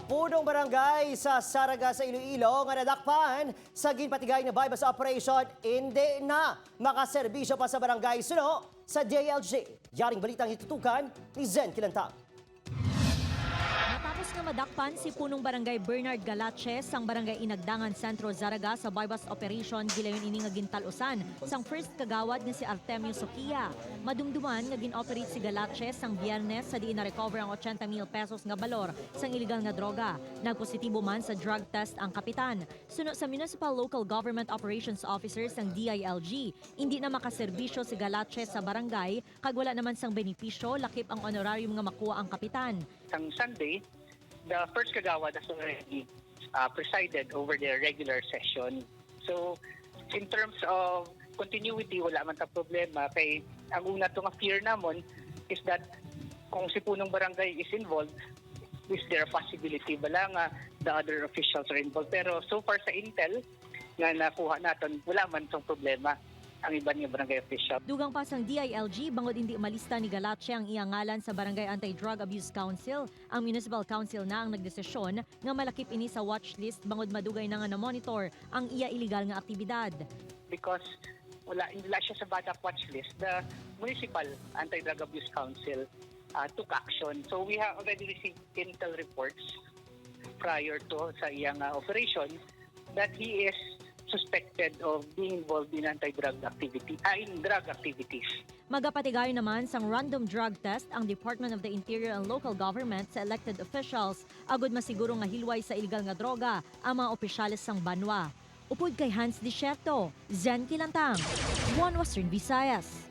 Punong barangay sa Saraga sa Iloilo nga nadakpan sa ginpatigay nga bypass operation hindi na makaserbisyo pa sa barangay suno sa DILG. Yaring balitang itutukan ni Zen Kilantang. Matapos nga madakpan si punong barangay Bernard Galache sang barangay Inagdangan Sentro Zaraga sa bypass operation gilayon ini nga gintalusan sang first kagawad nga si Artemio Soquia. Madumduman nga ginoperate si Galache sang Biyernes sa diin na recover ang 80,000 pesos nga balor sang illegal nga droga. Nagpositibo man sa drug test ang kapitan. Suno sa Municipal Local Government Operations Officer sang DILG, hindi na makaserbisyo si Galache sa barangay kag wala naman sang benepisyo lakip ang honorarium nga makuha ang kapitan. Ang Sunday, the first kagawad has already presided over the regular session. So, in terms of continuity, wala man ta problema. Kay ang una itong fear namon is that kung si punong barangay is involved, is there a possibility bala nga the other officials are involved. Pero so far sa intel nga nakuha natin, wala man itong problema ang iba niya barangay official. Dugang pa sang DILG, bangod hindi umalista ni Galache ang iyang ngalan sa Barangay Anti-Drug Abuse Council. Ang Municipal Council na ang nagdesisyon nga malakip ini sa watchlist bangod madugay na nga na-monitor ang iya illegal nga aktibidad. Because wala siya sa BADAC watchlist, the Municipal Anti-Drug Abuse Council took action. So we have already received intel reports prior to sa iyang operation that he is suspected of being involved in anti-drug activity, in drug activities. Magapatigayo naman sang random drug test ang Department of the Interior and Local Government sa elected officials agud masiguro nga hilway sa illegal nga droga ang mga opisyales sang banwa. Upod kay Hans Desierto, Zen Kilantang, One Western Visayas.